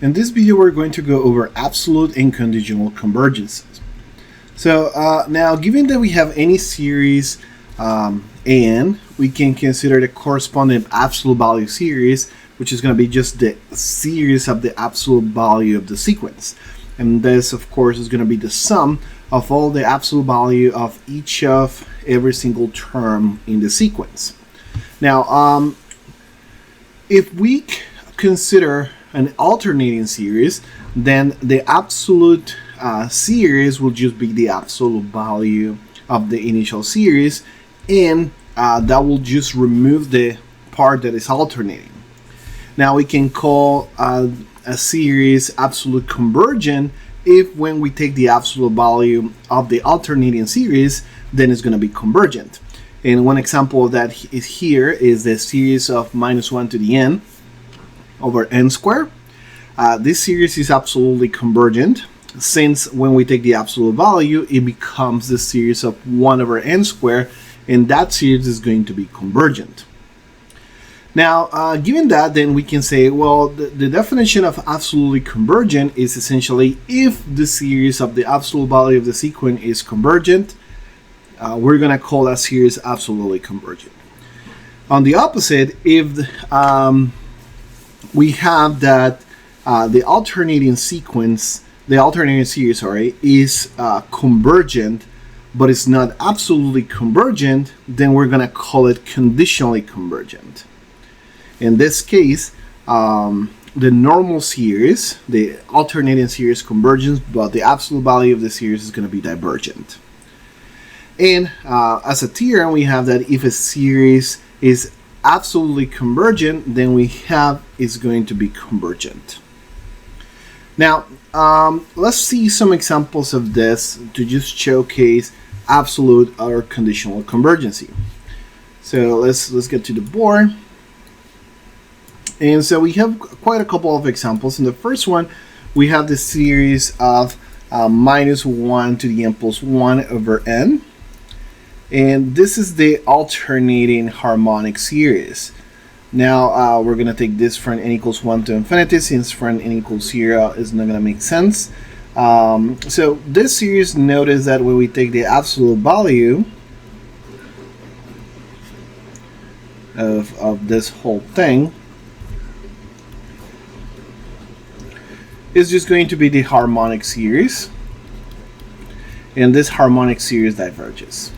In this video, we're going to go over absolute and conditional convergences. So now, given that we have any series and we can consider the corresponding absolute value series, which is going to be just the series of the absolute value of the sequence. And this, of course, is going to be the sum of all the absolute value of each of every single term in the sequence. Now, if we consider an alternating series, then the absolute series will just be the absolute value of the initial series, and that will just remove the part that is alternating. Now we can call a series absolute convergent if when we take the absolute value of the alternating series, then it's going to be convergent. And one example of that is here is the series of minus 1 to the n over n squared. This series is absolutely convergent, since when we take the absolute value, it becomes the series of 1 over n squared, and that series is going to be convergent. Now, given that, then we can say, well, the definition of absolutely convergent is essentially if the series of the absolute value of the sequence is convergent, we're going to call that series absolutely convergent. On the opposite, if we have that the alternating series, is convergent, but it's not absolutely convergent, then we're going to call it conditionally convergent. In this case, the normal series, the alternating series converges, but the absolute value of the series is going to be divergent. And as a theorem, we have that if a series is absolutely convergent, then we have is going to be convergent. Now, let's see some examples of this to just showcase absolute or conditional convergency. So let's get to the board. And so we have quite a couple of examples. In the first one, we have the series of minus 1 to the n plus 1 over n. And this is the alternating harmonic series. Now we're going to take this from n equals 1 to infinity, since from n equals 0 is not going to make sense. So this series, notice that when we take the absolute value of this whole thing, is just going to be the harmonic series, and this harmonic series diverges.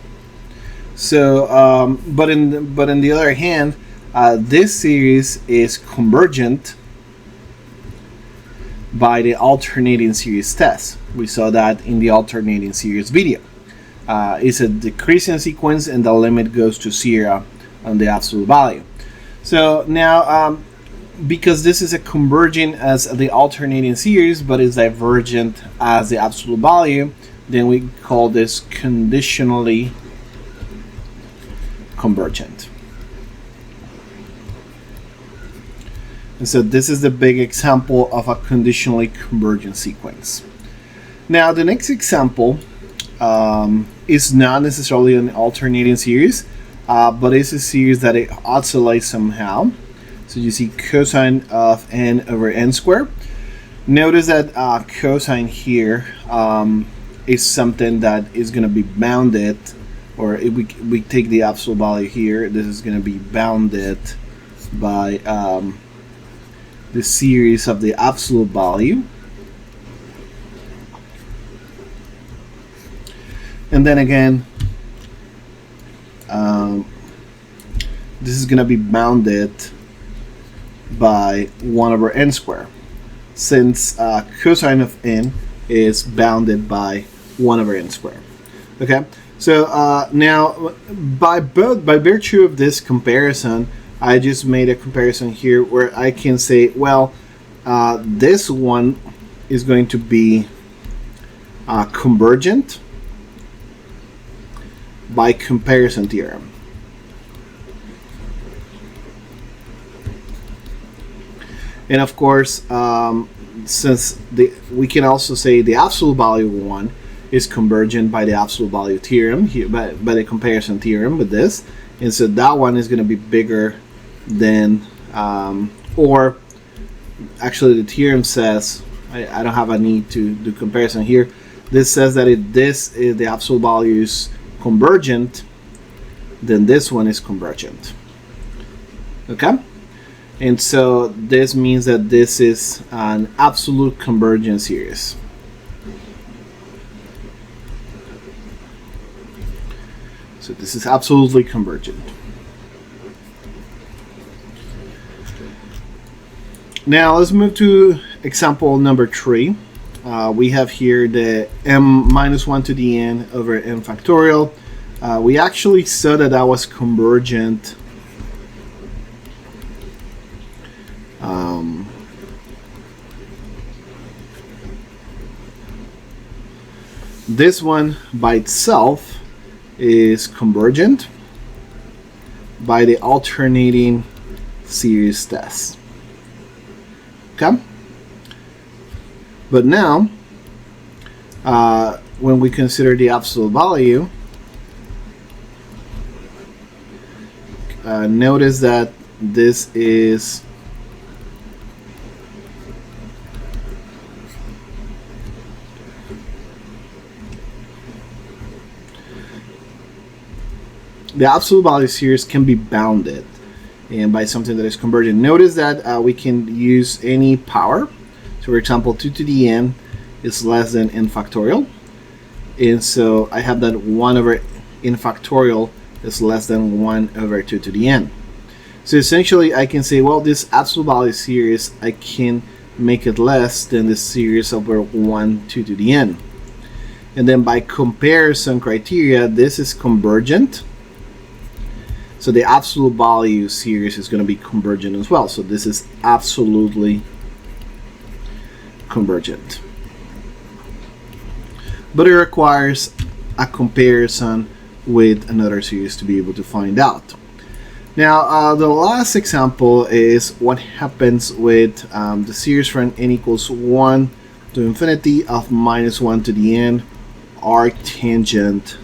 So, but in the other hand, this series is convergent by the alternating series test. We saw that in the alternating series video. It's a decreasing sequence, and the limit goes to 0 on the absolute value. So now, because this is a convergent as the alternating series, but is divergent as the absolute value, then we call this conditionally convergent. And so this is the big example of a conditionally convergent sequence. Now the next example is not necessarily an alternating series, but it's a series that it oscillates somehow. So you see cosine of n over n squared. Notice that cosine here is something that is going to be bounded, or if we take the absolute value here, this is going to be bounded by the series of the absolute value. And then again, this is going to be bounded by 1 over n squared, since cosine of n is bounded by 1 over n squared. Okay, so now by virtue of this comparison, I just made a comparison here where I can say, well, this one is going to be convergent by comparison theorem. And of course, since we can also say the absolute value of 1 is convergent by the absolute value theorem, here, by the comparison theorem with this. And so that one is going to be bigger than, or actually the theorem says, I don't have a need to do comparison here. This says that if this is the absolute value is convergent, then this one is convergent. Okay? And so this means that this is an absolute convergent series. So this is absolutely convergent. Now let's move to example number 3. We have here the m minus 1 to the n over n factorial. We actually saw that that was convergent this one by itself is convergent by the alternating series test. Okay? But now, when we consider the absolute value, notice that this is the absolute value series can be bounded and by something that is convergent. Notice that we can use any power. So for example, 2 to the n is less than n factorial. And so I have that 1 over n factorial is less than 1 over 2 to the n. So essentially I can say, well, this absolute value series, I can make it less than the series over 1, 2 to the n. And then by comparison criteria, this is convergent. So the absolute value series is going to be convergent as well. So this is absolutely convergent. But it requires a comparison with another series to be able to find out. Now, the last example is what happens with the series from n equals 1 to infinity of minus 1 to the n arctangent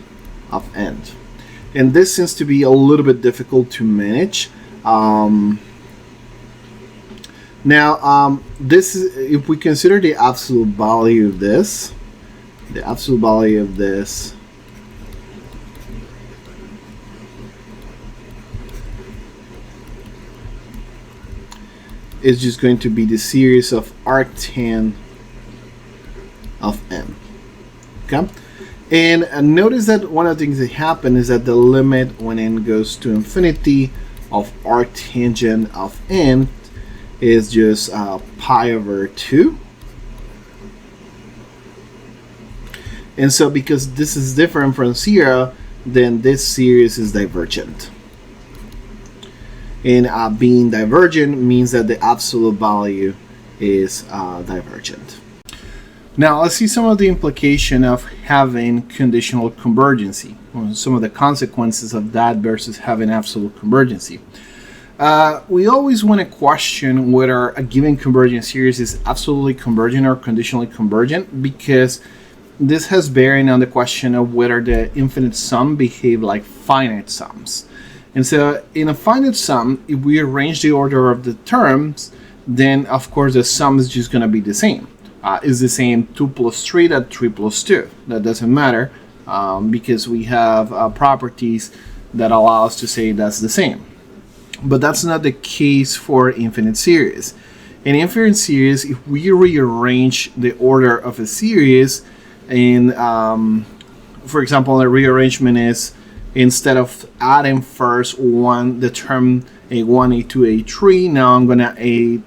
of n. And this seems to be a little bit difficult to manage. This is, if we consider the absolute value of this, is just going to be the series of arctan of n. Okay? And notice that one of the things that happen is that the limit when n goes to infinity of arctangent of n is just pi over 2. And so because this is different from 0, then this series is divergent. And being divergent means that the absolute value is divergent. Now let's see some of the implication of having conditional convergency, or some of the consequences of that versus having absolute convergency. We always want to question whether a given convergent series is absolutely convergent or conditionally convergent, because this has bearing on the question of whether the infinite sum behave like finite sums. And so in a finite sum, if we arrange the order of the terms, then of course the sum is just going to be the same. Is the same 2 plus 3 that 3 plus 2. That doesn't matter because we have properties that allow us to say that's the same. But that's not the case for infinite series. In infinite series, if we rearrange the order of a series, and for example, the rearrangement is, instead of adding first the term a1, a2, a3, now I'm going to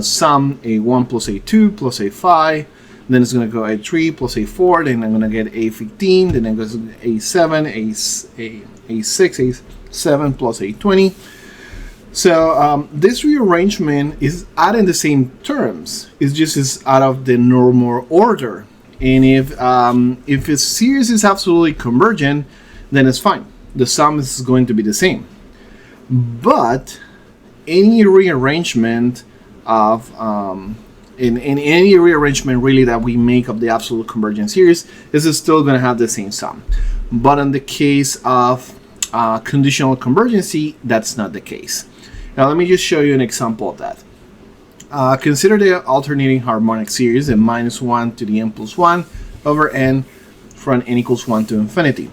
sum a1 plus a2 plus a5, then it's going to go a3 plus a4, then I'm going to get a15, then it goes a7, a6, a7 plus a20. So this rearrangement is adding the same terms. It's just is out of the normal order. And if a series is absolutely convergent, then it's fine. The sum is going to be the same. But any rearrangement of in any rearrangement really that we make of the absolute convergent series is still going to have the same sum. But in the case of conditional convergency, that's not the case. Now let me just show you an example of that. consider the alternating harmonic series and minus 1 to the n plus 1 over n from n equals 1 to infinity.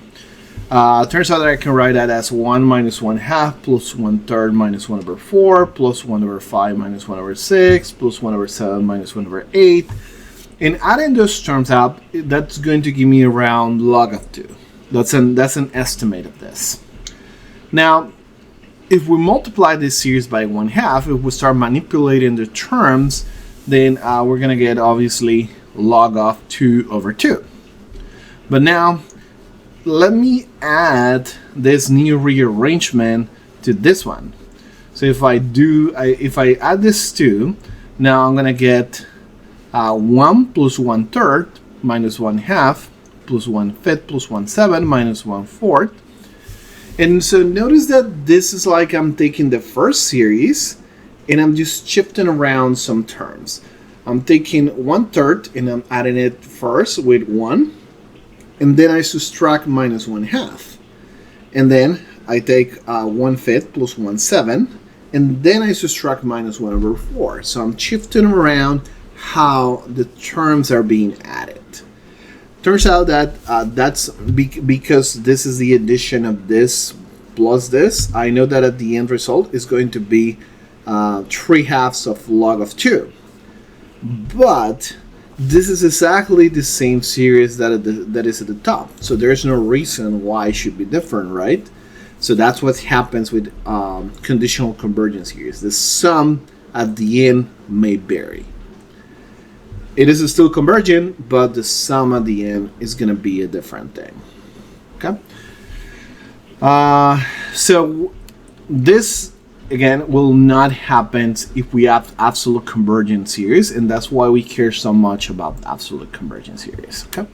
Turns out that I can write that as 1 minus 1 half plus 1 third minus 1 over 4 plus 1 over 5 minus 1 over 6 plus 1 over 7 minus 1 over 8. And adding those terms up, that's going to give me around log of 2. That's an estimate of this. Now, if we multiply this series by 1/2, if we start manipulating the terms, then we're going to get obviously log of 2 over 2. But now, let me add this new rearrangement to this one. So if I add this 2, now I'm going to get 1 plus 1 third minus 1 half plus 1 fifth plus 1 7 minus 1 fourth. And so notice that this is like I'm taking the first series and I'm just shifting around some terms. I'm taking 1 third and I'm adding it first with 1. And then I subtract minus 1 half. And then I take 1 fifth plus 1 7. And then I subtract minus 1 over 4. So I'm shifting around how the terms are being added. Turns out that that's because this is the addition of this plus this. I know that at the end result is going to be 3/2 of log of 2. But this is exactly the same series that is at the top. So there's no reason why it should be different, right? So that's what happens with conditional convergence series. The sum at the end may vary. It is still convergent, but the sum at the end is going to be a different thing. Okay? So this, again, will not happen if we have absolute convergent series, and that's why we care so much about absolute convergent series. Okay?